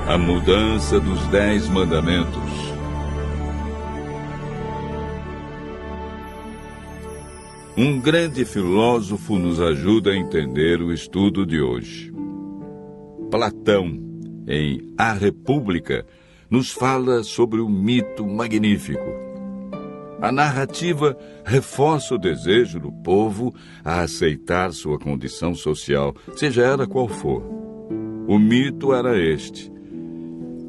A mudança dos 10 mandamentos. Um grande filósofo nos ajuda a entender o estudo de hoje. Platão, em A República, nos fala sobre o mito magnífico. A narrativa reforça o desejo do povo a aceitar sua condição social, seja ela qual for. O mito era este: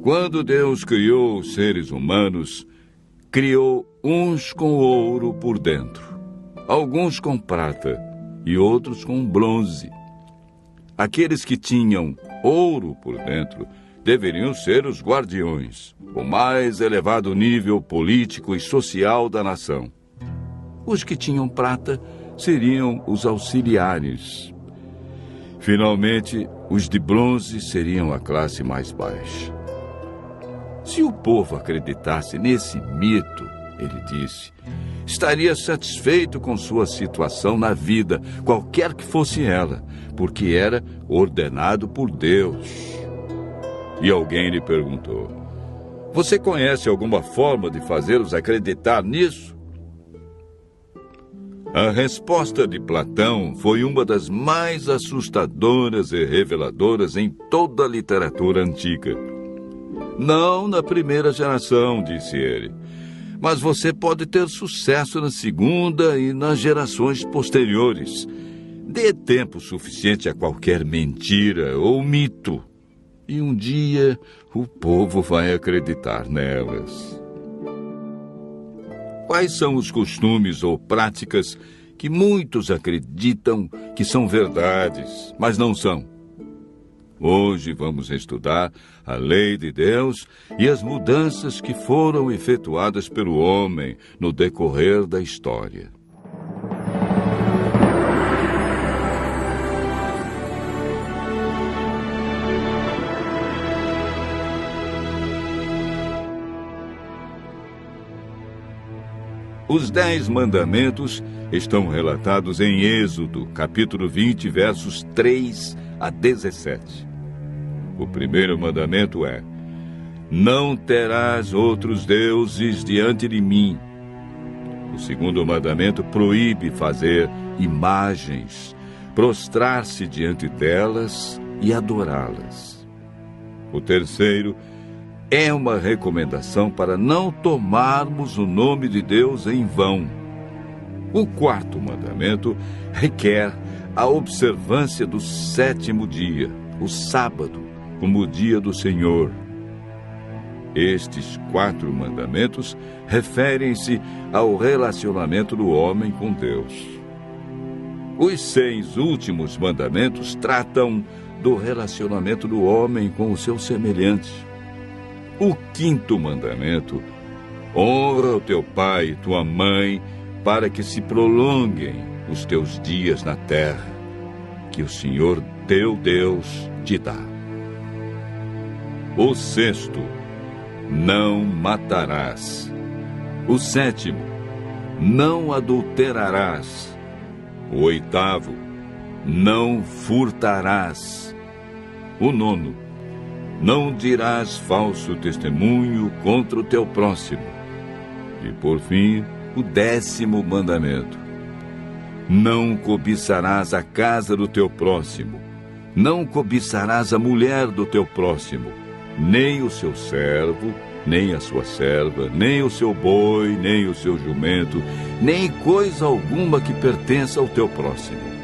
quando Deus criou os seres humanos, criou uns com ouro por dentro, alguns com prata e outros com bronze. Aqueles que tinham ouro por dentro deveriam ser os guardiões, o mais elevado nível político e social da nação. Os que tinham prata seriam os auxiliares. Finalmente, os de bronze seriam a classe mais baixa. Se o povo acreditasse nesse mito, ele disse, estaria satisfeito com sua situação na vida, qualquer que fosse ela, porque era ordenado por Deus. E alguém lhe perguntou: você conhece alguma forma de fazê-los acreditar nisso? A resposta de Platão foi uma das mais assustadoras e reveladoras em toda a literatura antiga. Não na primeira geração, disse ele, mas você pode ter sucesso na segunda e nas gerações posteriores. Dê tempo suficiente a qualquer mentira ou mito, e um dia o povo vai acreditar nelas. Quais são os costumes ou práticas que muitos acreditam que são verdades, mas não são? Hoje vamos estudar a lei de Deus e as mudanças que foram efetuadas pelo homem no decorrer da história. Os 10 mandamentos estão relatados em Êxodo, capítulo 20, versos 3 a 17. O primeiro mandamento é: não terás outros deuses diante de mim. O segundo mandamento proíbe fazer imagens, prostrar-se diante delas e adorá-las. O terceiro é uma recomendação para não tomarmos o nome de Deus em vão. O quarto mandamento requer a observância do 7º dia, o sábado, como o dia do Senhor. Estes 4 mandamentos referem-se ao relacionamento do homem com Deus. Os 6 últimos mandamentos tratam do relacionamento do homem com o seu semelhante. O 5º mandamento: honra o teu pai e tua mãe, para que se prolonguem os teus dias na terra, que o Senhor teu Deus te dá. O 6º: não matarás. O 7º: não adulterarás. O 8º: não furtarás. O 9º: não dirás falso testemunho contra o teu próximo. E por fim, o 10º mandamento: não cobiçarás a casa do teu próximo, não cobiçarás a mulher do teu próximo, nem o seu servo, nem a sua serva, nem o seu boi, nem o seu jumento, nem coisa alguma que pertença ao teu próximo.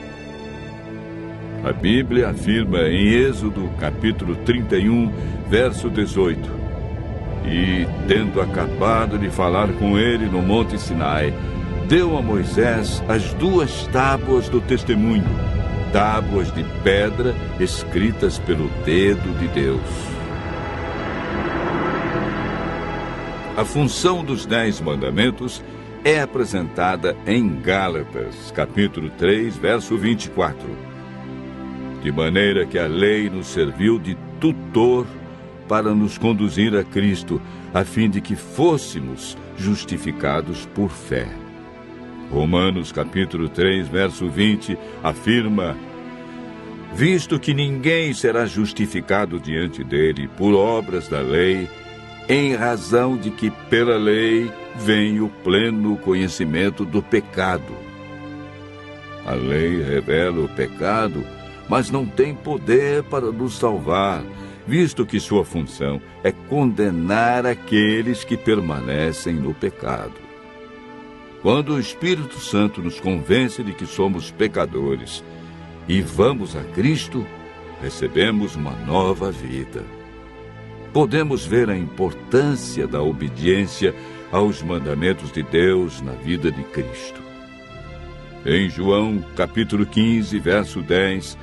A Bíblia afirma em Êxodo, capítulo 31, verso 18: e, tendo acabado de falar com ele no Monte Sinai, deu a Moisés as 2 tábuas do testemunho, tábuas de pedra escritas pelo dedo de Deus. A função dos 10 mandamentos é apresentada em Gálatas, capítulo 3, verso 24. De maneira que a lei nos serviu de tutor para nos conduzir a Cristo, a fim de que fôssemos justificados por fé. Romanos capítulo 3, verso 20, afirma: visto que ninguém será justificado diante dele por obras da lei, em razão de que pela lei vem o pleno conhecimento do pecado. A lei revela o pecado, mas não tem poder para nos salvar, visto que sua função é condenar aqueles que permanecem no pecado. Quando o Espírito Santo nos convence de que somos pecadores e vamos a Cristo, recebemos uma nova vida. Podemos ver a importância da obediência aos mandamentos de Deus na vida de Cristo. Em João, capítulo 15, verso 10,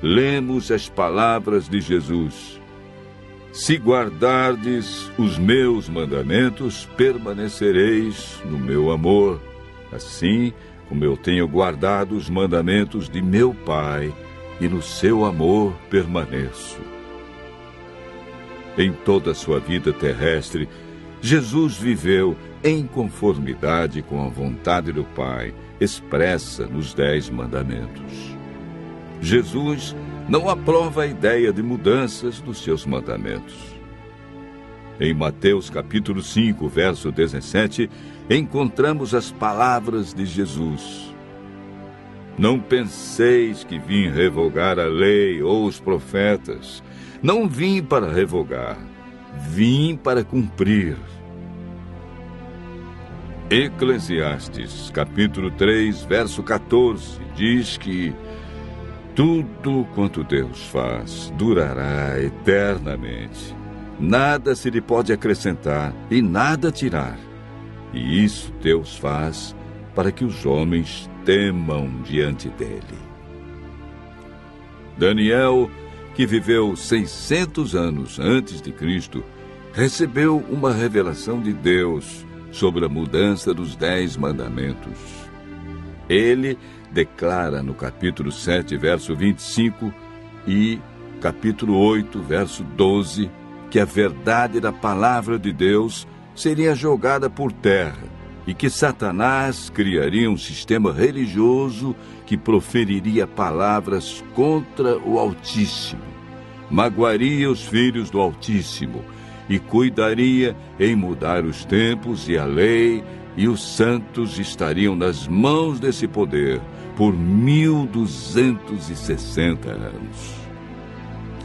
lemos as palavras de Jesus: Se guardardes os meus mandamentos, permanecereis no meu amor, assim como eu tenho guardado os mandamentos de meu Pai, e no seu amor permaneço. Em toda a sua vida terrestre, Jesus viveu em conformidade com a vontade do Pai, expressa nos 10 mandamentos. Jesus não aprova a ideia de mudanças dos seus mandamentos. Em Mateus capítulo 5, verso 17, encontramos as palavras de Jesus: Não penseis que vim revogar a lei ou os profetas. Não vim para revogar, vim para cumprir. Eclesiastes capítulo 3, verso 14, diz que tudo quanto Deus faz durará eternamente. Nada se lhe pode acrescentar e nada tirar. E isso Deus faz para que os homens temam diante dele. Daniel, que viveu 600 anos antes de Cristo, recebeu uma revelação de Deus sobre a mudança dos 10 mandamentos. Ele declara no capítulo 7, verso 25 e capítulo 8, verso 12, que a verdade da palavra de Deus seria jogada por terra e que Satanás criaria um sistema religioso que proferiria palavras contra o Altíssimo, magoaria os filhos do Altíssimo e cuidaria em mudar os tempos e a lei, e os santos estariam nas mãos desse poder por 1260 anos.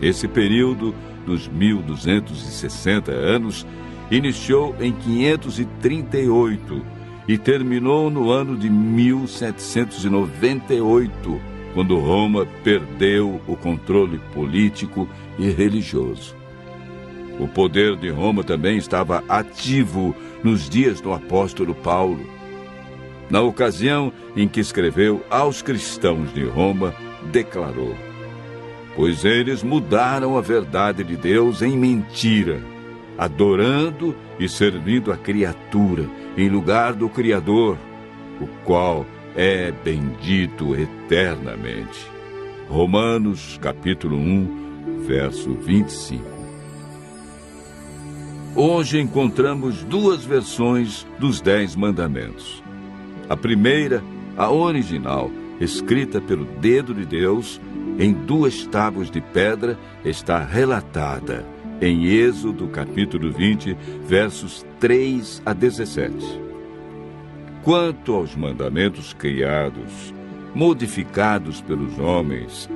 Esse período dos 1260 anos iniciou em 538 e terminou no ano de 1798, quando Roma perdeu o controle político e religioso. O poder de Roma também estava ativo nos dias do apóstolo Paulo. Na ocasião em que escreveu aos cristãos de Roma, declarou: Pois eles mudaram a verdade de Deus em mentira, adorando e servindo a criatura em lugar do Criador, o qual é bendito eternamente. Romanos capítulo 1, verso 25. Hoje encontramos 2 versões dos 10 mandamentos. A primeira, a original, escrita pelo dedo de Deus, em 2 tábuas de pedra, está relatada em Êxodo capítulo 20, versos 3 a 17. Quanto aos mandamentos criados, modificados pelos homens,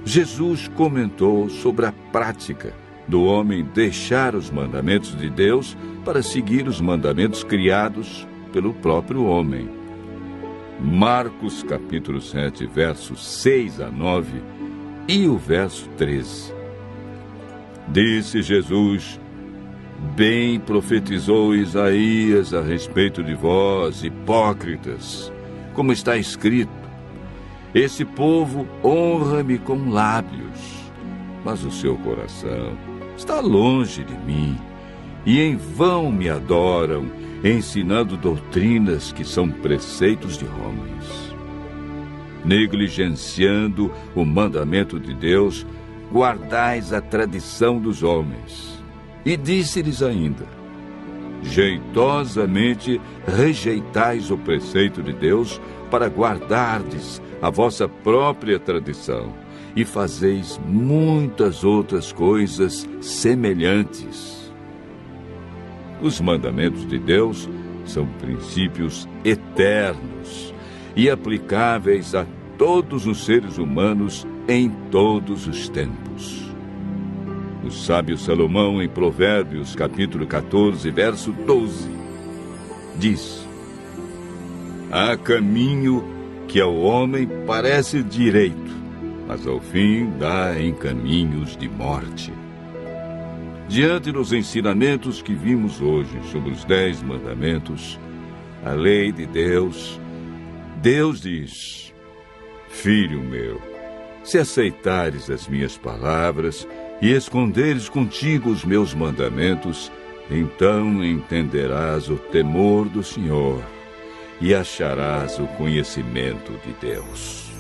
Jesus comentou sobre a prática do homem deixar os mandamentos de Deus para seguir os mandamentos criados pelo próprio homem. Marcos capítulo 7, versos 6 a 9 e o verso 13. Disse Jesus: Bem profetizou Isaías a respeito de vós, hipócritas, como está escrito: Esse povo honra-me com lábios, mas o seu coração está longe de mim, e em vão me adoram, ensinando doutrinas que são preceitos de homens. Negligenciando o mandamento de Deus, guardais a tradição dos homens. E disse-lhes ainda: Jeitosamente rejeitais o preceito de Deus para guardardes a vossa própria tradição, e fazeis muitas outras coisas semelhantes. Os mandamentos de Deus são princípios eternos e aplicáveis a todos os seres humanos em todos os tempos. O sábio Salomão, em Provérbios, capítulo 14, verso 12, diz: há caminho que ao homem parece direito, mas ao fim dá em caminhos de morte. Diante dos ensinamentos que vimos hoje sobre os 10 mandamentos, a lei de Deus, Deus diz: filho meu, se aceitares as minhas palavras e esconderes contigo os meus mandamentos, então entenderás o temor do Senhor e acharás o conhecimento de Deus.